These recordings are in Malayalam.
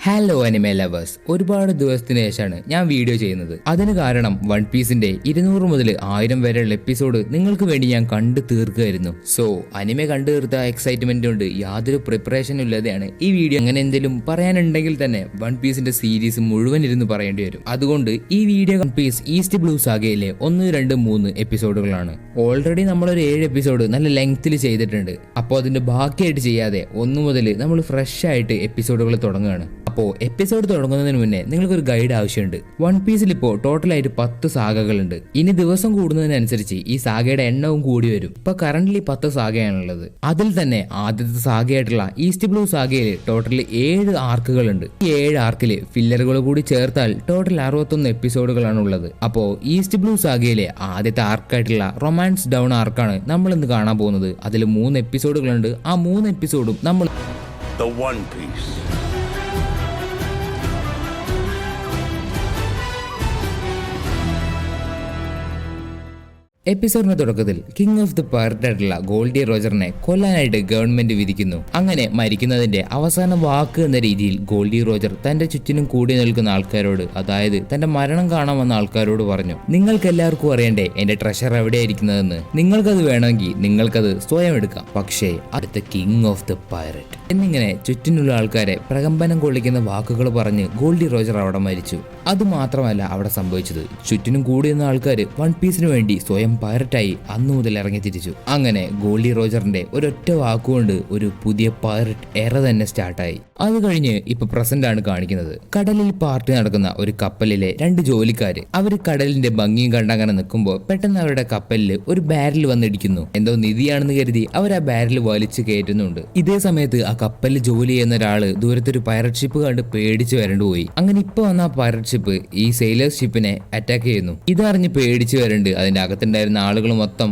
ഹലോ അനിമേ ലവേഴ്സ്, ഒരുപാട് ദിവസത്തിന് ശേഷമാണ് ഞാൻ വീഡിയോ ചെയ്യുന്നത്. അതിന് കാരണം വൺ പീസിന്റെ 200 മുതൽ 1000 വരെയുള്ള എപ്പിസോഡ് നിങ്ങൾക്ക് വേണ്ടി ഞാൻ കണ്ടു തീർക്കുകയായിരുന്നു. സോ അനിമെ കണ്ടു തീർത്ത എക്സൈറ്റ്മെന്റ് കൊണ്ട് യാതൊരു പ്രിപ്പറേഷനും ഇല്ലാതെയാണ് ഈ വീഡിയോ. അങ്ങനെ എന്തെങ്കിലും പറയാനുണ്ടെങ്കിൽ തന്നെ വൺ പീസിന്റെ സീരീസ് മുഴുവൻ ഇരുന്ന് പറയേണ്ടി വരും. അതുകൊണ്ട് ഈ video One Piece East Blue സാഗയിലെ 1, 2, 3 എപ്പിസോഡുകളാണ്. ഓൾറെഡി നമ്മളൊരു 7 എപ്പിസോഡ് നല്ല ലെങ്ത്തിൽ ചെയ്തിട്ടുണ്ട്. അപ്പോൾ അതിന്റെ ബാക്കിയായിട്ട് ചെയ്യാതെ 1 മുതൽ നമ്മൾ ഫ്രഷ് ആയിട്ട് എപ്പിസോഡുകൾ തുടങ്ങുകയാണ്. അപ്പോൾ എപ്പിസോഡ് തുടങ്ങുന്നതിന് മുന്നേ നിങ്ങൾക്കൊരു ഗൈഡ് ആവശ്യമുണ്ട്. വൺ പീസിൽ ഇപ്പോൾ ടോട്ടലായിട്ട് 10 സാഗകളുണ്ട്. ഇനി ദിവസം കൂടുന്നതിനനുസരിച്ച് ഈ സാഗയുടെ എണ്ണവും കൂടി വരും. ഇപ്പൊ കറന്റ്ലി 10 സാഗയാണുള്ളത്. അതിൽ തന്നെ ആദ്യത്തെ സാഗയായിട്ടുള്ള ഈസ്റ്റ് ബ്ലൂ സാഗയിൽ ടോട്ടൽ 7 ആർക്കുകളുണ്ട്. ഈ 7 ആർക്കില് ഫില്ലറുകൾ കൂടി ചേർത്താൽ ടോട്ടൽ 61 എപ്പിസോഡുകളാണ് ഉള്ളത്. അപ്പോൾ ഈസ്റ്റ് ബ്ലൂ സാഗയിലെ ആദ്യത്തെ ആർക്കായിട്ടുള്ള റൊമാൻസ് ഡൗൺ ആർക്കാണ് നമ്മൾ ഇന്ന് കാണാൻ പോകുന്നത്. അതിൽ 3 എപ്പിസോഡുകളുണ്ട്. ആ 3 എപ്പിസോഡും നമ്മൾ The One Piece. എപ്പിസോഡിന്റെ തുടക്കത്തിൽ കിങ് ഓഫ് ദി പൈററ്റ് ആയിട്ടുള്ള ഗോൾഡി റോജറിനെ കൊല്ലാനായിട്ട് ഗവൺമെന്റ് വിധിക്കുന്നു. അങ്ങനെ മരിക്കുന്നതിന്റെ അവസാന വാക്ക് എന്ന രീതിയിൽ ഗോൾഡി റോജർ തന്റെ ചുറ്റിനും കൂടി നിൽക്കുന്ന ആൾക്കാരോട്, അതായത് തന്റെ മരണം കാണാൻ വന്ന ആൾക്കാരോട് പറഞ്ഞു, നിങ്ങൾക്ക് എല്ലാവർക്കും അറിയണ്ടേ എന്റെ ട്രഷർ എവിടെയായിരിക്കുന്നതെന്ന്. നിങ്ങൾക്കത് വേണമെങ്കിൽ നിങ്ങൾക്കത് സ്വയം എടുക്കാം, പക്ഷേ അടുത്ത കിങ് ഓഫ് ദി പൈററ്റ് എന്നിങ്ങനെ ചുറ്റിനുള്ള ആൾക്കാരെ പ്രകമ്പനം കൊള്ളിക്കുന്ന വാക്കുകൾ പറഞ്ഞ് ഗോൾഡി റോജർ അവിടെ മരിച്ചു. അതുമാത്രമല്ല അവിടെ സംഭവിച്ചത്, ചുറ്റിനും കൂടിയുന്ന ആൾക്കാർ വൺ പീസിന് വേണ്ടി സ്വയം പൈററ്റായി അന്നു മുതൽ ഇറങ്ങി തിരിച്ചു. അങ്ങനെ ഗോൾഡി റോജറിന്റെ ഒരൊറ്റ വാക്കുകൊണ്ട് ഒരു പുതിയ പൈററ്റ് എറ തന്നെ സ്റ്റാർട്ടായി. അത് കഴിഞ്ഞ് ഇപ്പൊ പ്രസന്റ് ആണ് കാണിക്കുന്നത്. കടലിൽ പാർട്ടി നടക്കുന്ന ഒരു കപ്പലിലെ 2 ജോലിക്കാര് അവര് കടലിന്റെ ഭംഗിയും കണ്ടങ്ങനെ നിൽക്കുമ്പോൾ പെട്ടെന്ന് അവരുടെ കപ്പലിൽ ഒരു ബാരൽ വന്നിടിക്കുന്നു. എന്തോ നിധിയാണെന്ന് കരുതി അവർ ആ ബാരൽ വലിച്ചു കയറ്റുന്നുണ്ട്. ഇതേ സമയത്ത് ആ കപ്പലിൽ ജോലി ചെയ്യുന്ന ഒരാള് ദൂരത്തൊരു പൈററ്റ് ഷിപ്പ് കണ്ട് പേടിച്ച് വരണ്ടുപോയി. അങ്ങനെ ഇപ്പൊ വന്ന ആ പൈററ്റ് ഷിപ്പ് ഈ സെയിലേഴ്സ് ഷിപ്പിനെ അറ്റാക്ക് ചെയ്യുന്നു. ഇതറിഞ്ഞ് പേടിച്ച് വരണ്ട് അതിന്റെ അകത്തുണ്ടായിരുന്ന ആളുകൾ മൊത്തം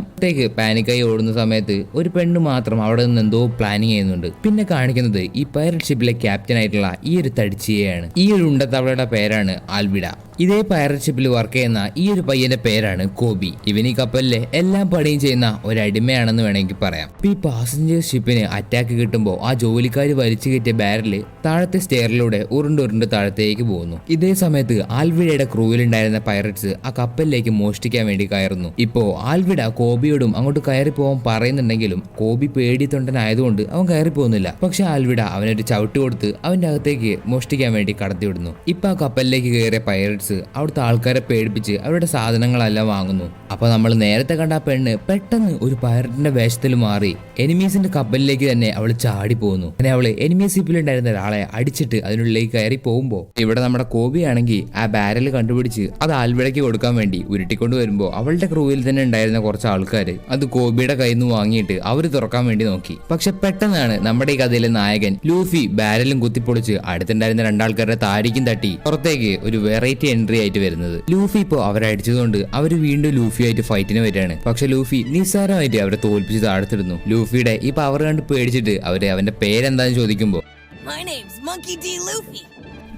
പാനിക്കായി ഓടുന്ന സമയത്ത് ഒരു പെണ്ണ് മാത്രം അവിടെ നിന്ന് എന്തോ പ്ലാനിങ് ചെയ്യുന്നുണ്ട്. പിന്നെ കാണിക്കുന്നത് ഈ പൈററ്റ് ഷിപ്പിലെ ക്യാപ്റ്റൻ ആയിട്ടുള്ള ഈ ഒരു തടിച്ചിയാണ്. ഈ ഒരു ഉണ്ടത്തവളയുടെ പേരാണ് ആൽവിഡ. ഇതേ പൈററ്റ് ഷിപ്പിൽ വർക്ക് ചെയ്യുന്ന ഈ ഒരു പയ്യന്റെ പേരാണ് കോബി. ഇവൻ ഈ കപ്പലിലെ എല്ലാം പണിയും ചെയ്യുന്ന ഒരു അടിമയാണെന്ന് വേണമെങ്കിൽ പറയാം. ഈ പാസഞ്ചേഴ്സ് ഷിപ്പിന് അറ്റാക്ക് കിട്ടുമ്പോൾ ആ ജോലിക്കാര് വലിച്ചു കയറ്റിയ ബാരല് താഴത്തെ സ്റ്റെയറിലൂടെ ഉരുണ്ട് താഴത്തേക്ക് പോകുന്നു. ഇതേ സമയത്ത് ആൽവിഡയുടെ ക്രൂവിലുണ്ടായിരുന്ന പൈററ്റ്സ് ആ കപ്പലിലേക്ക് മോഷ്ടിക്കാൻ വേണ്ടി കയറുന്നു. ഇപ്പോ ആൽവിഡ കോബിയോടും അങ്ങോട്ട് കയറി പോകാൻ പറയുന്നുണ്ടെങ്കിലും കോബി പേടി തൊണ്ടനായതുകൊണ്ട് അവൻ കയറി പോകുന്നില്ല. പക്ഷെ ആൽവിഡ അവനൊരു ചവിട്ട് കൊടുത്ത് അവന്റെ അകത്തേക്ക് മോഷ്ടിക്കാൻ വേണ്ടി കടത്തിവിടുന്നു. ഇപ്പൊ ആ കപ്പലിലേക്ക് കയറിയ പൈററ്റ്സ് അവിടുത്തെ ആൾക്കാരെ പേടിപ്പിച്ച് അവരുടെ സാധനങ്ങളെല്ലാം വാങ്ങുന്നു. അപ്പൊ നമ്മൾ നേരത്തെ കണ്ട ആ പെണ്ണ് പെട്ടെന്ന് ഒരു പൈററ്റിന്റെ വേഷത്തിൽ മാറി എനിമീസിന്റെ കപ്പലിലേക്ക് തന്നെ അവൾ ചാടി പോകുന്നു. അങ്ങനെ അവള് എനിമീസ് ഷിപ്പിലുണ്ടായിരുന്ന ഒരാളെ അടിച്ചിട്ട് അതിനുള്ളിലേക്ക് കയറി പോകുമ്പോ ഇവിടെ നമ്മുടെ കോബി ആണെങ്കിൽ ആ ബാരൽ കണ്ടുപിടിച്ച് അത് ആൽവിഡയ്ക്ക് കൊടുക്കാൻ വേണ്ടി ഉരുട്ടിക്കൊണ്ട് വരുമ്പോ അവളുടെ ക്രൂവിൽ തന്നെ ഉണ്ടായിരുന്ന കുറച്ച് ആൾക്കാര് അത് കോബിയുടെ കയ്യിൽ നിന്ന് വാങ്ങിയിട്ട് അവര് തുറക്കാൻ വേണ്ടി നോക്കി. പക്ഷെ പെട്ടെന്നാണ് നമ്മുടെ ഈ കഥയിലെ നായകൻ ലൂഫി ബാരലും കുത്തിപ്പൊളിച്ച് അടുത്തുണ്ടായിരുന്ന 2 ആൾക്കാരുടെ താരിക്കും തട്ടി പുറത്തേക്ക് ഒരു വെറൈറ്റി എൻട്രി ആയിട്ട് വരുന്നത്. ലൂഫി ഇപ്പോ അവരെ അടിച്ചതുകൊണ്ട് അവര് വീണ്ടും ലൂഫി ആയിട്ട് ഫൈറ്റിന് വരികയാണ്. പക്ഷെ ലൂഫി നിസ്സാരമായിട്ട് അവരെ തോൽപ്പിച്ച് താഴ്ത്തിടുന്നു. ലൂഫിയുടെ ഈ പവർ കണ്ട് പേടിച്ചിട്ട് അവര് അവന്റെ പേരെന്താന്ന് ചോദിക്കുമ്പോ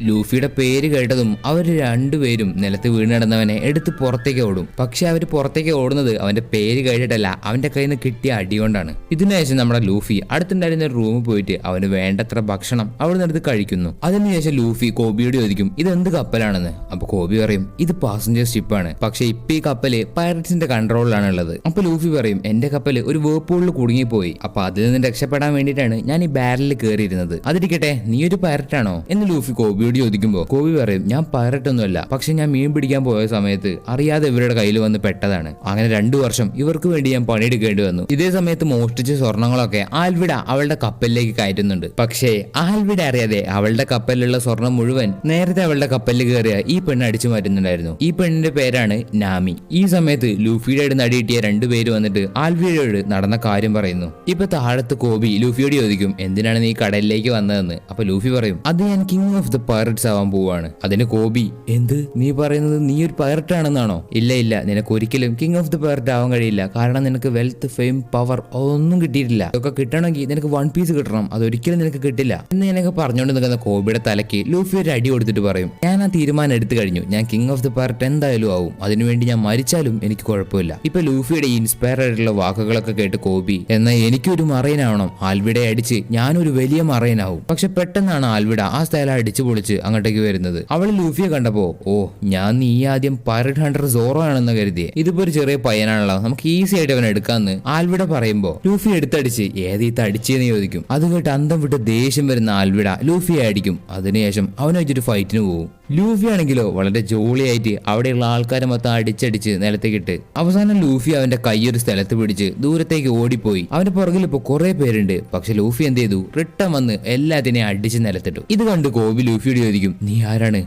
ലൂഫിയുടെ പേര് കേട്ടതും അവർ 2 പേരും നിലത്ത് വീണ് കിടന്നവനെ എടുത്ത് പുറത്തേക്ക് ഓടും. പക്ഷെ അവര് പുറത്തേക്ക് ഓടുന്നത് അവന്റെ പേര് കേട്ടിട്ടല്ല, അവന്റെ കയ്യിൽ നിന്ന് കിട്ടിയ അടി കൊണ്ടാണ്. ഇതിനുശേഷം നമ്മുടെ ലൂഫി അടുത്തുണ്ടായിരുന്ന ഒരു റൂമിൽ പോയിട്ട് അവന് വേണ്ടത്ര ഭക്ഷണം അവിടെ നിന്ന് കഴിക്കുന്നു. അതിനുശേഷം ലൂഫി കോബിയോട് ചോദിക്കും ഇതെന്ത് കപ്പലാണെന്ന്. അപ്പൊ കോബി പറയും ഇത് പാസഞ്ചേഴ്സ് ഷിപ്പാണ്, പക്ഷെ ഇപ്പൊ ഈ കപ്പല് പൈററ്റ്സിന്റെ കൺട്രോളിലാണ് ഉള്ളത്. അപ്പൊ ലൂഫി പറയും എന്റെ കപ്പല് ഒരു വേർപൂളിൽ കുടുങ്ങിപ്പോയി, അപ്പൊ അതിൽ നിന്ന് രക്ഷപ്പെടാൻ വേണ്ടിയിട്ടാണ് ഞാൻ ഈ ബാരലിൽ കയറിയിരുന്നത്. അതിരിക്കട്ടെ നീ ഒരു പൈററ്റാണോ എന്ന് ലൂഫി കോബി ചോദിക്കുമ്പോ കോബി പറയും ഞാൻ പൈററ്റ് ഒന്നുമല്ല, പക്ഷെ ഞാൻ മീൻ പിടിക്കാൻ പോയ സമയത്ത് അറിയാതെ ഇവരുടെ കയ്യിൽ വന്ന് പെട്ടതാണ്. അങ്ങനെ 2 വർഷം ഇവർക്ക് വേണ്ടി ഞാൻ പണിയെടുക്കേണ്ടി വന്നു. ഇതേ സമയത്ത് മോഷ്ടിച്ച സ്വർണങ്ങളൊക്കെ ആൽവിഡ അവളുടെ കപ്പലിലേക്ക് കയറ്റുന്നുണ്ട്. പക്ഷേ ആൽവിഡ അറിയാതെ അവളുടെ കപ്പലിലുള്ള സ്വർണം മുഴുവൻ നേരത്തെ അവളുടെ കപ്പലിൽ കയറിയ ഈ പെണ്ണ് അടിച്ചു മാറ്റുന്നുണ്ടായിരുന്നു. ഈ പെണ്ണിന്റെ പേരാണ് നാമി. ഈ സമയത്ത് ലൂഫിയുടെ നടി കിട്ടിയ 2 പേര് വന്നിട്ട് ആൽവിഡയോട് നടന്ന കാര്യം പറയുന്നു. ഇപ്പൊ താഴത്ത് കോബി ലൂഫിയോട് ചോദിക്കും എന്തിനാണ് നീ കടലിലേക്ക് വന്നതെന്ന്. അപ്പൊ ലൂഫി പറയും അത് ഞാൻ കിങ് ഓഫ് ദി പൈററ്റ്സ് ആവാൻ പോവാണ്. അതിന് കോബി എന്ത് നീ പറയുന്നത്, നീ ഒരു പൈററ്റ് ആണെന്നാണോ? ഇല്ല നിനക്ക് ഒരിക്കലും കിങ് ഓഫ് ദി പൈററ്റ് ആവാൻ കഴിയില്ല, കാരണം നിനക്ക് വെൽത്ത് ഫെയിം പവർ ഒന്നും കിട്ടിയിട്ടില്ല. ഇതൊക്കെ കിട്ടണമെങ്കിൽ നിനക്ക് വൺ പീസ് കിട്ടണം, അതൊരിക്കലും നിനക്ക് കിട്ടില്ല എന്ന് ഞാനൊക്കെ പറഞ്ഞുകൊണ്ട് നിൽക്കുന്ന കോബിയുടെ തലയ്ക്ക് ലൂഫി ഒരു അടി കൊടുത്തിട്ട് പറയും ഞാൻ ആ തീരുമാനം എടുത്തു കഴിഞ്ഞു, ഞാൻ കിങ് ഓഫ് ദി പൈററ്റ് എന്തായാലും ആവും, അതിനുവേണ്ടി ഞാൻ മരിച്ചാലും എനിക്ക് കുഴപ്പമില്ല. ഇപ്പൊ ലൂഫിയുടെ ഇൻസ്പയർ ആയിട്ടുള്ള വാക്കുകളൊക്കെ കേട്ട് കോബി എന്നാൽ എനിക്കൊരു മറൈനാവണം, ആൽവിഡയെ അടിച്ച് ഞാനൊരു വലിയ മറൈനാവും. പക്ഷെ പെട്ടെന്നാണ് ആൽവിഡ ആ സ്ഥലം അടിച്ചു പൊളിച്ച് വിളിച്ച് അങ്ങോട്ടേക്ക് വരുന്നത്. അവൾ ലൂഫിയെ കണ്ടപ്പോ, ഓ ഞാൻ നീ ആദ്യം പൈററ്റ് ഹണ്ടർ സോറോ ആണെന്ന് കരുതിയേ, ഇതിപ്പോ ഒരു ചെറിയ പയ്യനാണല്ലോ, നമുക്ക് ഈസി ആയിട്ട് അവൻ എടുക്കാന്ന് ആൽവിഡ പറയുമ്പോ ലൂഫി എടുത്തടിച്ച് ഏത് ഈ തടിച്ചെന്ന് ചോദിക്കും. അത് കേട്ട് അന്തം വിട്ട് ദേഷ്യം വരുന്ന ആൽവിഡ ലൂഫിയെ അടിക്കും. അതിനുശേഷം അവനെ വെച്ചൊരു ഫൈറ്റിന് പോകും. ലൂഫി ആണെങ്കിലോ വളരെ ജോളിയായിട്ട് അവിടെയുള്ള ആൾക്കാരെ മൊത്തം അടിച്ചടിച്ച് നിലത്തേക്കിട്ട് അവസാനം ലൂഫി അവന്റെ കൈയൊരു സ്ഥലത്ത് പിടിച്ച് ദൂരത്തേക്ക് ഓടിപ്പോയി. അവന്റെ പുറകിൽ ഇപ്പൊ കുറെ പേരുണ്ട്. പക്ഷെ ലൂഫി എന്ത് ചെയ്തു, റിട്ടം വന്ന് എല്ലാത്തിനെയും അടിച്ച് നിലത്തിട്ടു. ഇത് കണ്ട് കോബി ലൂഫിയോട് ചോദിക്കും, നീ ആരാണ്?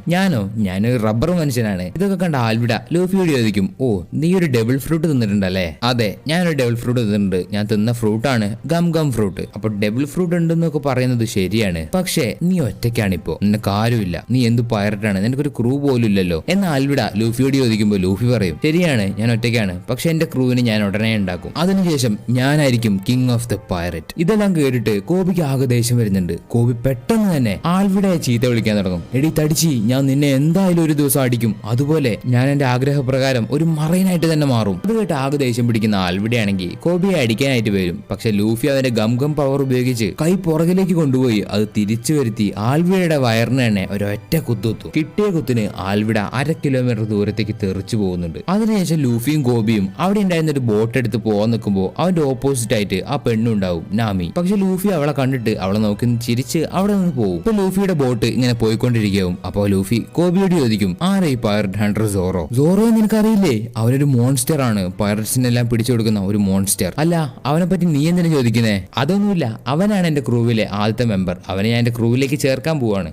ഞാനൊരു റബ്ബർ മനുഷ്യനാണ്. ഇതൊക്കെ കണ്ട ആൽവിഡ ലൂഫിയോട് ചോദിക്കും, ഓ നീ ഒരു ഡബിൾ ഫ്രൂട്ട് തിന്നിട്ടുണ്ടല്ലേ? അതെ, ഞാനൊരു ഡബിൾ ഫ്രൂട്ട് തിന്നിട്ടുണ്ട്. ഞാൻ തിന്ന ഫ്രൂട്ടാണ് ഗം ഫ്രൂട്ട്. അപ്പൊ ഡബിൾ ഫ്രൂട്ട് ഉണ്ടെന്നൊക്കെ പറയുന്നത് ശരിയാണ്, പക്ഷേ നീ ഒറ്റയ്ക്കാണിപ്പോ, നിനക്ക് ആരുമില്ല, നീ എന്ത് പൈററ്റ് ആണ്, നിനക്കൊരു ക്രൂ പോലും ഇല്ലല്ലോ എന്ന് ആൽവിഡ ലൂഫിയോട് ചോദിക്കുമ്പോൾ ലൂഫി പറയും, ശരിയാണ് ഞാൻ ഒറ്റയ്ക്കാണ്, പക്ഷെ എന്റെ ക്രൂവിന് ഞാൻ ഉടനെ ഉണ്ടാക്കും. അതിനുശേഷം ഞാനായിരിക്കും കിങ് ഓഫ് ദ പൈററ്റ്. ഇതെല്ലാം കേട്ടിട്ട് കോബിക്ക് ആകെ ദേഷ്യം വരുന്നുണ്ട്. കോബി പെട്ടെന്ന് തന്നെ ആൽവിഡയെ ചീത്ത വിളിക്കാൻ തുടങ്ങും. എടി തടിച്ചി, ഞാൻ നിന്നെ എന്തായാലും ഒരു ദിവസം അടിക്കും, അതുപോലെ ഞാൻ എന്റെ ആഗ്രഹപ്രകാരം ഒരു മറൈനായിട്ട് തന്നെ മാറും. അത് കേട്ട് ആകെ ദേഷ്യം പിടിക്കുന്ന ആൽവിഡയാണെങ്കിൽ കോബിയെ അടിക്കാനായിട്ട് വരും. പക്ഷെ ലൂഫി അവന്റെ ഗം പവർ ഉപയോഗിച്ച് കൈ പുറകിലേക്ക് കൊണ്ടുപോയി അത് തിരിച്ചു വരുത്തി ആൽവിഡയുടെ വയറിന് തന്നെ ഒരൊറ്റ കുത്തുത്തു. കിട്ടിയ കുത്തിന് ആൽവിഡ 1/2 കിലോമീറ്റർ ദൂരത്തേക്ക് തെറിച്ചു പോകുന്നുണ്ട്. അതിനുശേഷം ലൂഫിയും ഗോബിയും അവിടെ ഉണ്ടായിരുന്ന ഒരു ബോട്ട് എടുത്ത് പോകാൻ നിൽക്കുമ്പോൾ അവന്റെ ഓപ്പോസിറ്റ് ആയിട്ട് ആ പെണ്ണുണ്ടാവും, നാമി. പക്ഷെ ലൂഫി അവളെ കണ്ടിട്ട് അവളെ നോക്കി ചിരിച്ച് അവിടെ നിന്ന് പോകും. ഇപ്പൊ ലൂഫിയുടെ ബോട്ട് ഇങ്ങനെ പോയിക്കൊണ്ടിരിക്കും. അപ്പൊ ലൂഫി ഗോബിയോട് ചോദിക്കും, ആരെ ഈ പൈററ്റ് ഹണ്ടർ സോറോ? സോറോ നിനക്കറിയില്ലേ? അവനൊരു മോൺസ്റ്റർ ആണ്, പൈററ്റ്സിനെല്ലാം പിടിച്ചു കൊടുക്കുന്ന ഒരു മോൺസ്റ്റർ. അല്ല, അവനെ പറ്റി നീ എന്തിനാ ചോദിക്കുന്നേ? അതൊന്നുമില്ല, അവനാണ് എന്റെ ക്രൂവിലെ ആദ്യത്തെ മെമ്പർ. അവനെ ഞാൻ എന്റെ ക്രൂവിലേക്ക് ചേർക്കാൻ പോവാണ്.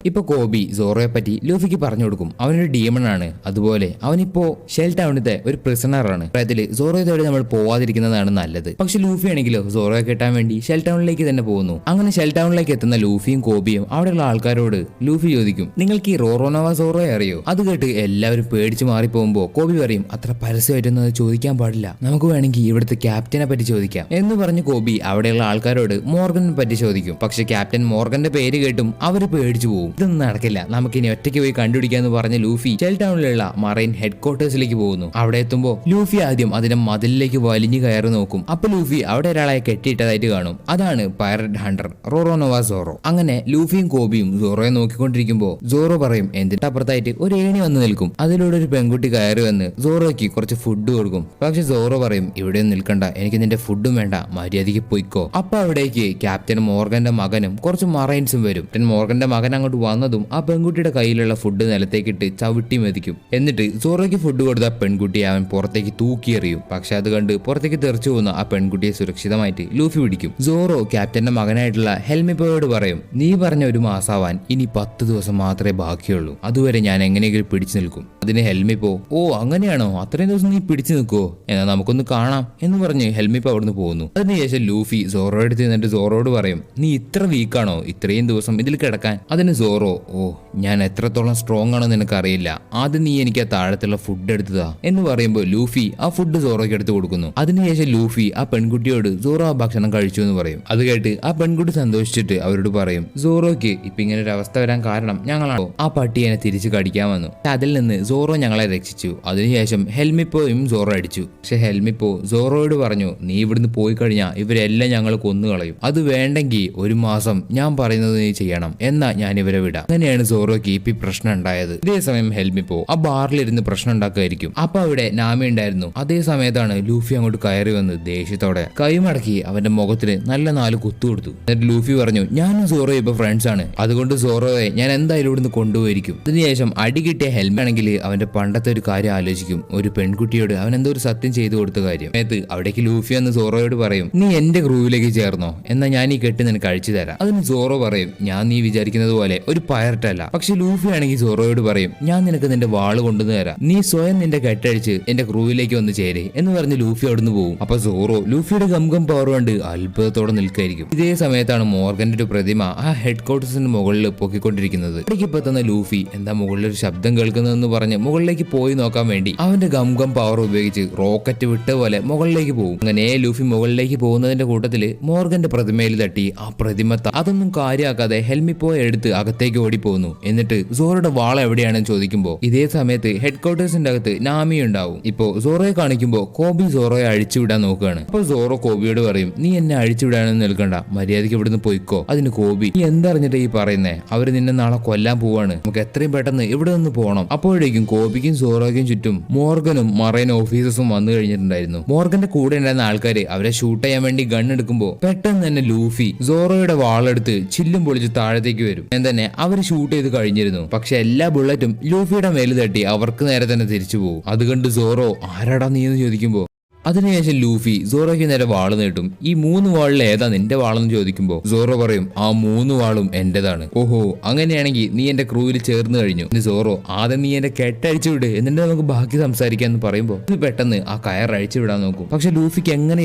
ഇപ്പൊ കോബി സോറോയെ പറ്റി ലൂഫിക്ക് പറഞ്ഞു കൊടുക്കും. അവനൊരു ഡീമൺ ആണ്, അതുപോലെ അവനിപ്പോ ഷെൽ ടൗണിത്തെ ഒരു പ്രിസണർ ആണ്. അതിൽ സോറോയോടെ നമ്മൾ പോവാതിരിക്കുന്നതാണ് നല്ലത്. പക്ഷെ ലൂഫി ആണെങ്കിലോ സോറോയെ കിട്ടാൻ വേണ്ടി ഷെൽ ടൗണിലേക്ക് തന്നെ പോകുന്നു. അങ്ങനെ ഷെൽ ടൗണിലേക്ക് എത്തുന്ന ലൂഫിയും കോബിയും അവിടെയുള്ള ആൾക്കാരോട് ലൂഫി ചോദിക്കും, നിങ്ങൾക്ക് ഈ റോറോനോവ സോറോയെ അറിയോ? അത് കേട്ട് എല്ലാവരും പേടിച്ച് മാറി പോകുമ്പോ കോബി പറയും, അത്ര പരസ്യമായിട്ടൊന്നും ചോദിക്കാൻ പാടില്ല, നമുക്ക് വേണമെങ്കിൽ ഇവിടുത്തെ ക്യാപ്റ്റനെ പറ്റി ചോദിക്കാം എന്ന് പറഞ്ഞ് കോബി അവിടെയുള്ള ആൾക്കാരോട് മോർഗനെ പറ്റി ചോദിക്കും. പക്ഷെ ക്യാപ്റ്റൻ മോർഗന്റെ പേര് കേട്ടും അവര് പേടിച്ചു പോകും. ഇതൊന്നും നടക്കില്ല, നമുക്കിനി ഒറ്റയ്ക്ക് പോയി കണ്ടുപിടിക്കാന്ന് പറഞ്ഞ ലൂഫി ഷെൽ ടൗണിലുള്ള മറൈൻ ഹെഡ് ക്വാർട്ടേഴ്സിലേക്ക് പോകുന്നു. അവിടെ എത്തുമ്പോ ലൂഫി ആദ്യം അതിന്റെ മതിലിലേക്ക് വലിഞ്ഞു കയറി നോക്കും. അപ്പൊ ലൂഫി അവിടെ ഒരാളെ കെട്ടിയിട്ടതായിട്ട് കാണും. അതാണ് പൈററ്റ് ഹണ്ടർ റോറോനോവ സോറോ. അങ്ങനെ ലൂഫിയും കോബിയും സോറോയെ നോക്കിക്കൊണ്ടിരിക്കുമ്പോ സോറോ പറയും, എന്തിന്റെ അപ്പുറത്തായിട്ട് ഒരു ഏണി വന്ന് നിൽക്കും. അതിലൂടെ ഒരു പെൺകുട്ടി കയറി വന്ന് സോറോയ്ക്ക് കുറച്ച് ഫുഡ് കൊടുക്കും. പക്ഷെ സോറോ പറയും, ഇവിടെ നിൽക്കണ്ട, എനിക്ക് നിന്റെ ഫുഡും വേണ്ട, മര്യാദയ്ക്ക് പൊയ്ക്കോ. അപ്പൊ അവിടേക്ക് ക്യാപ്റ്റൻ മോർഗന്റെ മകനും കുറച്ച് മറൈൻസും വരും. മോർഗന്റെ മകൻ അങ്ങോട്ട് വന്നതും ആ പെൺകുട്ടിയുടെ കയ്യിലുള്ള ഫുഡ് നിലത്തേക്കിട്ട് ചവിട്ടി മെതിക്കും. എന്നിട്ട് സോറോയ്ക്ക് ഫുഡ് കൊടുത്ത പെൺകുട്ടിയെ അവൻ പുറത്തേക്ക് തൂക്കിയെറിയും. പക്ഷെ അത് കണ്ട് പുറത്തേക്ക് തെറിച്ചു പോകുന്ന ആ പെൺകുട്ടിയെ സുരക്ഷിതമായിട്ട് ലൂഫി പിടിക്കും. സോറോ ക്യാപ്റ്റന്റെ മകനായിട്ടുള്ള ഹെൽമിപ്പോയോട് പറയും, നീ പറഞ്ഞ 1 മാസാവാൻ ഇനി 10 ദിവസം മാത്രമേ ബാക്കിയുള്ളൂ, അതുവരെ ഞാൻ എങ്ങനെയെങ്കിലും പിടിച്ചു നിൽക്കും. അതിന് ഹെൽമിപ്പോ, ഓ അങ്ങനെയാണോ, അത്രയും ദിവസം നീ പിടിച്ചു നിൽക്കുവോ, എന്നാൽ നമുക്കൊന്ന് കാണാം എന്ന് പറഞ്ഞ് ഹെൽമിപ്പോ അവിടുന്ന് പോകുന്നു. അതിനുശേഷം ലൂഫി സോറോ എടുത്ത് നിന്നിട്ട് സോറോയോട് പറയും, നീ ഇത്ര വീക്കാണോ ഇത്രയും ദിവസം ഇതിൽ കിടക്കാൻ? അതിന് സോറോ, ഓ ഞാൻ എത്രത്തോളം സ്ട്രോങ് ആണോ നിനക്കറിയില്ല, ആദ്യം നീ എനിക്ക് ആ താഴത്തുള്ള ഫുഡ് എടുത്തതാ എന്ന് പറയുമ്പോൾ ലൂഫി ആ ഫുഡ് സോറോയ്ക്ക് എടുത്ത് കൊടുക്കുന്നു. അതിനുശേഷം ലൂഫി ആ പെൺകുട്ടിയോട് സോറോ ആ ഭക്ഷണം കഴിച്ചു എന്ന് പറയും. അത് കേട്ട് ആ പെൺകുട്ടി സന്തോഷിച്ചിട്ട് അവരോട് പറയും, സോറോയ്ക്ക് ഇപ്പൊ ഇങ്ങനെ ഒരു അവസ്ഥ വരാൻ കാരണം ഞങ്ങളാണോ, ആ പട്ടിയെ തിരിച്ചു കടിക്കാൻ വന്നു, അതിൽ നിന്ന് സോറോ ഞങ്ങളെ രക്ഷിച്ചു. അതിനുശേഷം ഹെൽമിപ്പോയും സോറോ അടിച്ചു. പക്ഷെ ഹെൽമിപ്പോ സോറോയോട് പറഞ്ഞു, നീ ഇവിടുന്ന് പോയി കഴിഞ്ഞാൽ ഇവരെല്ലാം ഞങ്ങൾ കൊന്നുകളയും, അത് വേണ്ടെങ്കിൽ 1 മാസം ഞാൻ പറയുന്നത് നീ ചെയ്യണം, എന്നാ ഞാൻ ഇവരെ വിടാം. അങ്ങനെയാണ് സോറോയ്ക്ക് ഇപ്പൊ പ്രശ്നം ഉണ്ടായത്. ഇതേ സമയം ഹെൽമിപ്പോ ആ ബാറിലിരുന്ന് പ്രശ്നം ഉണ്ടാക്കുമായിരിക്കും. അപ്പൊ അവിടെ നാമി ഉണ്ടായിരുന്നു. അതേ സമയത്താണ് ലൂഫി അങ്ങോട്ട് കയറി വന്ന് ദേഷ്യത്തോടെ കൈമടക്കി അവന്റെ മുഖത്തിന് നല്ല 4 കുത്തു കൊടുത്തു. എന്നിട്ട് ലൂഫി പറഞ്ഞു, ഞാനും സോറോ ഇപ്പൊ ഫ്രണ്ട്സ് ആണ്, അതുകൊണ്ട് സോറോയെ ഞാൻ എന്തായാലും ഇവിടുന്ന് കൊണ്ടുപോയിരിക്കും. അതിനുശേഷം അടി കിട്ടിയ ഹെൽമി ആണെങ്കിൽ അവന്റെ പണ്ടത്തെ ഒരു കാര്യം ആലോചിക്കും, ഒരു പെൺകുട്ടിയോട് അവൻ എന്തോ ഒരു സത്യം ചെയ്തു കൊടുത്ത കാര്യം. സമയത്ത് അവിടേക്ക് ലൂഫി എന്ന് സോറോയോട് പറയും, നീ എന്റെ ക്രൂവിലേക്ക് ചേർന്നോ, എന്നാ ഞാൻ ഈ കെട്ട് നിനക്ക് അഴിച്ചു തരാം. അതിന് സോറോ പറയും, ഞാൻ നീ വിചാരിക്കുന്നത് പോലെ ഒരു പൈററ്റ് അല്ല. പക്ഷെ ലൂഫി ആണെങ്കിൽ സോറോയോട് പറയും, ഞാൻ നിനക്ക് നിന്റെ വാള് കൊണ്ടുവന്ന് തരാം, നീ സ്വയം നിന്റെ കെട്ടഴിച്ച് എന്റെ ക്രൂവിലേക്ക് വന്ന് ചേരേ എന്ന് പറഞ്ഞ് ലൂഫി അവിടുന്ന് പോകും. അപ്പൊ സോറോ ലൂഫിയുടെ ഗം പവർ കൊണ്ട് അത്ഭുതത്തോടെ നിൽക്കായിരിക്കും. ഇതേ സമയത്താണ് മോർഗന്റെ ഒരു പ്രതിമ ആ ഹെഡ് ക്വാർട്ടേഴ്സിന് മുകളിൽ പൊക്കിക്കൊണ്ടിരിക്കുന്നത്. ഇടയ്ക്ക് എത്തുന്ന ലൂഫി എന്താ മുകളിൽ ഒരു ശബ്ദം കേൾക്കുന്നതെന്ന് പറഞ്ഞ് മുകളിലേക്ക് പോയി നോക്കാൻ വേണ്ടി അവന്റെ ഗം പവർ ഉപയോഗിച്ച് റോക്കറ്റ് വിട്ട പോലെ മുകളിലേക്ക് പോകും. അങ്ങനെ ലൂഫി മുകളിലേക്ക് പോകുന്നതിന്റെ കൂട്ടത്തില് മോർഗന്റെ പ്രതിമയിൽ തട്ടി ആ പ്രതിമ അതൊന്നും കാര്യമാക്കാതെ ഹെൽമിപ്പോയെ എടുത്ത് അകത്ത് പുറത്തേക്ക് ഓടിപ്പോകുന്നു. എന്നിട്ട് സോറോയുടെ വാൾ എവിടെയാണെന്ന് ചോദിക്കുമ്പോൾ ഇതേ സമയത്ത് ഹെഡ് ക്വാർട്ടേഴ്സിന്റെ അകത്ത് നാമി ഉണ്ടാവും. ഇപ്പോ സോറോയെ കാണിക്കുമ്പോൾ കോബി സോറോയെ അഴിച്ചുവിടാൻ നോക്കുകയാണ്. അപ്പോൾ സോറോ കോബിയോട് പറയും, നീ എന്നെ അഴിച്ചുവിടാനൊന്നും നിൽക്കണ്ട, മര്യാദയ്ക്ക് ഇവിടുന്ന് പോയിക്കോ. അതിന് കോബി, നീ എന്തറിഞ്ഞിട്ട് ഈ പറയുന്നേ, അവര് നിന്നെ നാളെ കൊല്ലാൻ പോവാണ്, നമുക്ക് എത്രയും പെട്ടെന്ന് ഇവിടെ നിന്ന് പോകണം. അപ്പോഴേക്കും കോബിക്കും സോറോയ്ക്കും ചുറ്റും മോർഗനും മറൈൻ ഓഫീസേഴ്സും വന്നു കഴിഞ്ഞിട്ടുണ്ടായിരുന്നു. മോർഗന്റെ കൂടെ ഉണ്ടായിരുന്ന ആൾക്കാര് അവരെ ഷൂട്ട് ചെയ്യാൻ വേണ്ടി ഗൺ എടുക്കുമ്പോൾ പെട്ടെന്ന് തന്നെ ലൂഫി സോറോയുടെ വാളെടുത്ത് ചില്ലും പൊളിച്ച് താഴത്തേക്ക് വരും. തന്നെ അവർ ഷൂട്ട് ചെയ്ത് കഴിഞ്ഞിരുന്നു. പക്ഷെ എല്ലാ ബുള്ളറ്റും ലൂഫിയുടെ മേല് തട്ടി അവർക്ക് നേരെ തന്നെ തിരിച്ചു പോകും. അത് കണ്ട് സോറോ ആരാടാ നീ എന്ന് ചോദിക്കുമ്പോ അതിനുശേഷം ലൂഫി സോറോയ്ക്ക് നേരെ വാള് നീട്ടും. ഈ 3 വാളിൽ ഏതാ നിന്റെ വാളെന്ന് ചോദിക്കുമ്പോൾ സോറോ പറയും, ആ 3 വാളും എന്റേതാണ്. ഓഹോ, അങ്ങനെയാണെങ്കിൽ നീ എന്റെ ക്രൂവിൽ ചേർന്ന് കഴിഞ്ഞു. സോറോ, ആദ്യം നീ എന്റെ കെട്ടഴിച്ചു വിട്, എന്നിട്ട് നമുക്ക് ബാക്കി സംസാരിക്കാന്ന് പറയുമ്പോൾ ഇത് പെട്ടെന്ന് ആ കയർ അഴിച്ചു വിടാൻ നോക്കും. പക്ഷെ ലൂഫിക്ക് എങ്ങനെ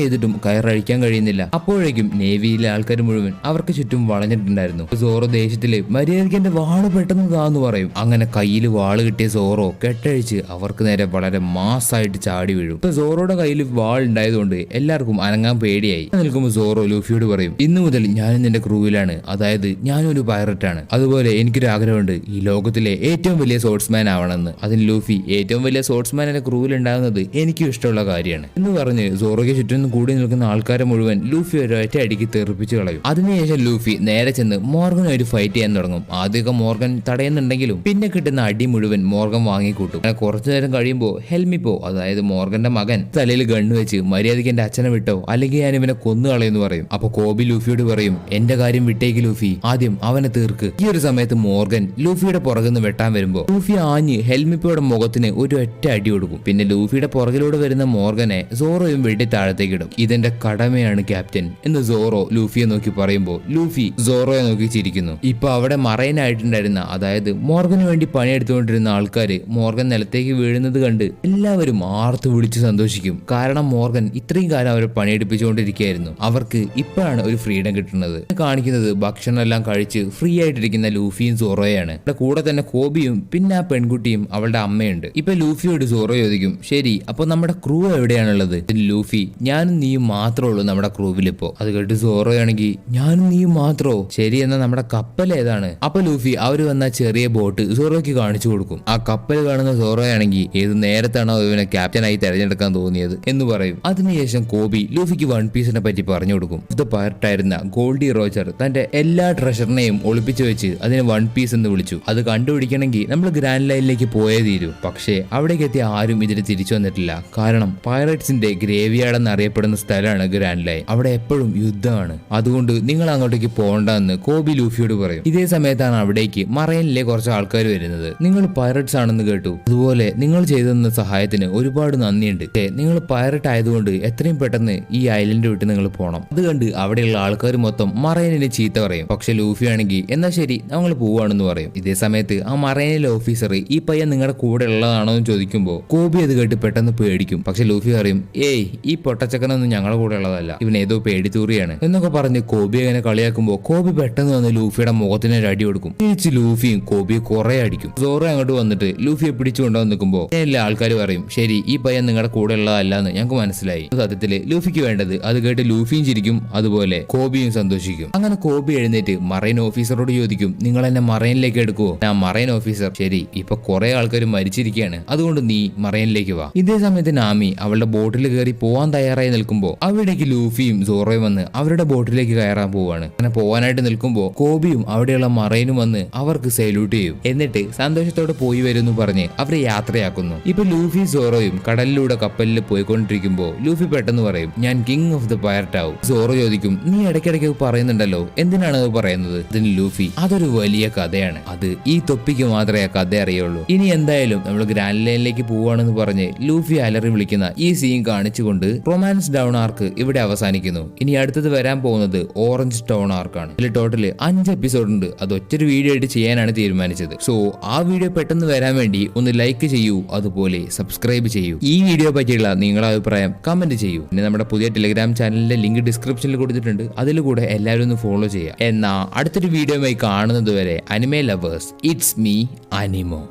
ചെയ്തിട്ടും കയർ അഴിക്കാൻ കഴിയുന്നില്ല. അപ്പോഴേക്കും നേവിയിലെ ആൾക്കാർ മുഴുവൻ അവർക്ക് ചുറ്റും വളഞ്ഞിട്ടുണ്ടായിരുന്നു. സോറോ ദേഷ്യത്തില് മര്യാദയ്ക്ക് എന്റെ വാള് പെട്ടെന്ന് താന്ന് പറയും. അങ്ങനെ കയ്യിൽ വാള് കിട്ടിയ സോറോ കെട്ടഴിച്ച് അവർക്ക് നേരെ വളരെ മാസായിട്ട് ചാടി വീഴും. ഇപ്പൊ സോറോയുടെ കയ്യിൽ വാൾ ഉണ്ടായതുകൊണ്ട് എല്ലാവർക്കും അനങ്ങാൻ പേടിയായി. നിൽക്കുമ്പോൾ സോറോ ലൂഫിയോട് പറയും, ഇന്നു മുതൽ ഞാനും നിന്റെ ക്രൂവിലാണ്, അതായത് ഞാനൊരു പൈററ്റ് ആണ്. അതുപോലെ എനിക്കൊരു ആഗ്രഹമുണ്ട്, ഈ ലോകത്തിലെ ഏറ്റവും വലിയ സോർട്സ്മാൻ ആവണമെന്ന്. അതിന് ലൂഫി, ഏറ്റവും വലിയ സോർട്സ്മാൻ എന്റെ ക്രൂവിൽ ഉണ്ടാകുന്നത് എനിക്കും ഇഷ്ടമുള്ള കാര്യമാണ് എന്ന് പറഞ്ഞ് സോറോയ്ക്ക് ചുറ്റും കൂടി നിൽക്കുന്ന ആൾക്കാരെ മുഴുവൻ ലൂഫി ഒരൊറ്റ അടിക്ക് തെറിപ്പിച്ച് കളയും. അതിനുശേഷം ലൂഫി നേരെ ചെന്ന് മോർഗനുമായിട്ട് ഫൈറ്റ് ചെയ്യാൻ തുടങ്ങും. ആദ്യമൊക്കെ മോർഗൻ തടയുന്നുണ്ടെങ്കിലും പിന്നെ കിട്ടുന്ന അടി മുഴുവൻ മോർഗൻ വാങ്ങിക്കൂട്ടും. അങ്ങനെ കുറച്ചു നേരം കഴിയുമ്പോൾ ഹെൽമിപ്പോ, അതായത് മോർഗന്റെ മകൻ, തലയിൽ ഗണ്ണ് വെച്ച് മര്യാദയ്ക്ക് എന്റെ അച്ഛനെ വിട്ടോ, അല്ലെങ്കിൽ ഞാൻ ഇവനെ കൊന്നു കളയെന്ന് പറയും. അപ്പൊ കോബി ലൂഫിയോട് പറയും, എന്റെ കാര്യം വിട്ടേക്ക് ലൂഫി, ആദ്യം അവനെ തീർക്ക്. ഈ ഒരു സമയത്ത് മോർഗൻ ലൂഫിയുടെ പുറകുന്ന് വെട്ടാൻ വരുമ്പോ ലൂഫി ആഞ്ഞ് ഹെൽമിപ്പോയുടെ മുഖത്തിന് ഒരു ഒറ്റ അടി കൊടുക്കും. പിന്നെ ലൂഫിയുടെ പുറകിലൂടെ വരുന്ന മോർഗനെ സോറോയും വെട്ടി താഴത്തേക്ക് ഇടും. ഇതെന്റെ കടമയാണ് ക്യാപ്റ്റൻ എന്ന് സോറോ ലൂഫിയെ നോക്കി പറയുമ്പോൾ ലൂഫി സോറോയെ നോക്കി ചിരിക്കുന്നു. ഇപ്പൊ അവിടെ മറൈനായിട്ടുണ്ടായിരുന്ന, അതായത് മോർഗന് വേണ്ടി പണിയെടുത്തുകൊണ്ടിരുന്ന ആൾക്കാര് മോർഗൻ നിലത്തേക്ക് വീഴുന്നത് കണ്ട് എല്ലാവരും ആർത്തു വിളിച്ച് സന്തോഷിക്കും. കാരണം മോർഗൻ ഇത്രയും കാലം അവരെ പണിയെടുപ്പിച്ചുകൊണ്ടിരിക്കുകയായിരുന്നു. അവർക്ക് ഇപ്പോഴാണ് ഒരു ഫ്രീഡം കിട്ടുന്നത്. കാണിക്കുന്നത് ഭക്ഷണം എല്ലാം കഴിച്ച് ഫ്രീ ആയിട്ടിരിക്കുന്ന ലൂഫിയും സോറോയാണ്. അവരുടെ കൂടെ തന്നെ കോബിയും പിന്നെ ആ പെൺകുട്ടിയും അവളുടെ അമ്മയുണ്ട്. ഇപ്പൊ ലൂഫിയോട് സോറോ ചോദിക്കും, ശരി അപ്പൊ നമ്മുടെ ക്രൂ എവിടെയാണുള്ളത്? ലൂഫി, ഞാനും നീയും മാത്രമേ ഉള്ളൂ നമ്മുടെ ക്രൂവിൽ ഇപ്പോ. അത് കേട്ട് സോറോ ആണെങ്കിൽ, ഞാനും നീയും മാത്രോ? ശരി, എന്നാ നമ്മുടെ കപ്പൽ ഏതാണ്? അപ്പൊ ലൂഫി അവര് വന്ന ചെറിയ ബോട്ട് സോറോയ്ക്ക് കാണിച്ചു കൊടുക്കും. ആ കപ്പൽ കാണുന്ന സോറോ ആണെങ്കിൽ ഏത് നേരത്താണോ ഇവനെ ക്യാപ്റ്റനായി തെരഞ്ഞെടുക്കാൻ തോന്നിയത് എന്ന് പറയും. അതിനുശേഷം കോബി ലൂഫിക്ക് വൺ പീസിനെ പറ്റി പറഞ്ഞു കൊടുക്കും. ദ പൈററ്റായിരുന്ന ഗോൾഡി റോജർ തന്റെ എല്ലാ ട്രഷറിനെയും ഒളിപ്പിച്ചു വെച്ച് അതിനെ വൺ പീസ് എന്ന് വിളിച്ചു. അത് കണ്ടുപിടിക്കണമെങ്കിൽ നമ്മൾ ഗ്രാൻഡ് ലൈനിലേക്ക് പോയേ തീരൂ. പക്ഷേ അവിടേക്ക് എത്തിയ ആരും ഇതിന് തിരിച്ചു വന്നിട്ടില്ല. കാരണം പൈററ്റ്സിന്റെ ഗ്രേവിയാർഡ് എന്നറിയപ്പെടുന്ന സ്ഥലമാണ് ഗ്രാൻഡ് ലൈൻ. അവിടെ എപ്പോഴും യുദ്ധമാണ്. അതുകൊണ്ട് നിങ്ങൾ അങ്ങോട്ടേക്ക് പോകണ്ടെന്ന് കോബി ലൂഫിയോട് പറയും. ഇതേ സമയത്താണ് അവിടേക്ക് മറൈനിലെ കുറച്ച് ആൾക്കാർ വരുന്നത്. നിങ്ങൾ പൈററ്റ്സ് ആണെന്ന് കേട്ടു, അതുപോലെ നിങ്ങൾ ചെയ്തെന്ന സഹായത്തിന് ഒരുപാട് നന്ദിയുണ്ട്. നിങ്ങൾ പൈററ്റ് ആയതുകൊണ്ട് എത്രയും പെട്ടെന്ന് ഈ ഐലൻഡ് വിട്ട് നിങ്ങൾ പോകണം. അത് കണ്ട് അവിടെയുള്ള ആൾക്കാർ മൊത്തം മറൈനിനെ ചീത്ത പറയും. പക്ഷെ ലൂഫി ആണെങ്കിൽ എന്നാ ശരി ഞങ്ങൾ പോവാണെന്ന് പറയും. ഇതേ സമയത്ത് ആ മറൈനിലെ ഓഫീസർ, ഈ പയ്യൻ നിങ്ങളുടെ കൂടെ ഉള്ളതാണോ എന്ന് ചോദിക്കുമ്പോൾ കോബി അത് കേട്ട് പെട്ടെന്ന് പേടിക്കും. പക്ഷെ ലൂഫി പറയും, ഏയ് ഈ പൊട്ടച്ചക്കനൊന്നും ഞങ്ങളുടെ കൂടെ ഉള്ളതല്ല, ഇവൻ ഏതോ പേടിത്തൂറിയാണ് എന്നൊക്കെ പറഞ്ഞ് കോബി അങ്ങനെ കളിയാക്കുമ്പോൾ കോബി പെട്ടെന്ന് വന്ന് ലൂഫിയുടെ മുഖത്തിന് ഒരു അടി കൊടുക്കും. തിരിച്ച് ലൂഫിയും കോബിയെ കുറെ അടിക്കും. സോറോ അങ്ങോട്ട് വന്നിട്ട് ലൂഫിയെ പിടിച്ചു കൊണ്ടുവന്ന് നിൽക്കുമ്പോൾ എല്ലാ ആൾക്കാർ പറയും, ശരി ഈ പയ്യൻ നിങ്ങളുടെ കൂടെ ഉള്ളതല്ലാന്ന് ഞങ്ങൾക്ക് മനസ്സിലായി. സത്യത്തില് ലൂഫിക്ക് വേണ്ടത് അത് കേട്ട് ലൂഫിയും ചിരിക്കും, അതുപോലെ കോബിയും സന്തോഷിക്കും. അങ്ങനെ കോബി എഴുന്നേറ്റ് മറൈൻ ഓഫീസറോട് ചോദിക്കും, നിങ്ങൾ എന്നെ മറൈനിലേക്ക് എടുക്കുവോ? ഞാൻ മറൈൻ ഓഫീസർ, ശരി ഇപ്പൊ കുറെ ആൾക്കാർ മരിച്ചിരിക്കുകയാണ്, അതുകൊണ്ട് നീ മറൈനിലേക്ക് വാ. ഇതേ സമയത്ത് നാമി അവളുടെ ബോട്ടിൽ കയറി പോവാൻ തയ്യാറായി നിൽക്കുമ്പോൾ അവിടേക്ക് ലൂഫിയും സോറോയും വന്ന് അവരുടെ ബോട്ടിലേക്ക് കയറാൻ പോവാണ്. അങ്ങനെ പോവാനായിട്ട് നിൽക്കുമ്പോൾ കോബിയും അവിടെയുള്ള മറൈനും വന്ന് അവർക്ക് സല്യൂട്ട് ചെയ്യും. എന്നിട്ട് സന്തോഷത്തോടെ പോയി വരുമെന്ന് പറഞ്ഞ് അവരെ യാത്രയാക്കുന്നു. ഇപ്പൊ ലൂഫി സോറോയും കടലിലൂടെ കപ്പലിൽ പോയിക്കൊണ്ടിരിക്കുമ്പോൾ ലൂഫി പെട്ടെന്ന് പറയും, ഞാൻ കിങ് ഓഫ് ദ പൈററ്റ് ആവും. സോറോ ചോദിക്കും, നീ ഇടയ്ക്കിടയ്ക്ക് പറയുന്നുണ്ടല്ലോ, എന്തിനാണ് അത് പറയുന്നത്? അതിന് ലൂഫി, അതൊരു വലിയ കഥയാണ്, അത് ഈ തൊപ്പിക്ക് മാത്രമേ ആ കഥ അറിയുള്ളൂ. ഇനി എന്തായാലും നമ്മൾ ഗ്രാൻഡ് ലൈനിലേക്ക് പോവാണെന്ന് പറഞ്ഞ് ലൂഫി അലറി വിളിക്കുന്ന ഈ സീൻ കാണിച്ചുകൊണ്ട് റൊമാൻസ് ഡൗൺ ആർക്ക് ഇവിടെ അവസാനിക്കുന്നു. ഇനി അടുത്തത് വരാൻ പോകുന്നത് ഓറഞ്ച് ടൗൺ ആർക്കാണ്. ഇതിൽ ടോട്ടല് 5 എപ്പിസോഡ് ഉണ്ട്. അത് ഒറ്റൊരു വീഡിയോ ആയിട്ട് ചെയ്യാനാണ് തീരുമാനിച്ചത്. സോ ആ വീഡിയോ പെട്ടെന്ന് വരാൻ വേണ്ടി ഒന്ന് ലൈക്ക് ചെയ്യൂ, അതുപോലെ സബ്സ്ക്രൈബ് ചെയ്യൂ. ഈ വീഡിയോ പറ്റിയുള്ള നിങ്ങളുടെ അഭിപ്രായം കമന്റ് ചെയ്യൂ. പിന്നെ നമ്മുടെ പുതിയ ടെലിഗ്രാം ചാനലിന്റെ ലിങ്ക് ഡിസ്ക്രിപ്ഷനിൽ കൊടുത്തിട്ടുണ്ട്, അതിൽ കൂടെ എല്ലാവരും ഒന്ന് ഫോളോ ചെയ്യുക. എന്നാ അടുത്തൊരു വീഡിയോയുമായി കാണുന്നത് വരെ അനിമേ ലവേഴ്സ്, ഇറ്റ്സ് മീ അനിമോ.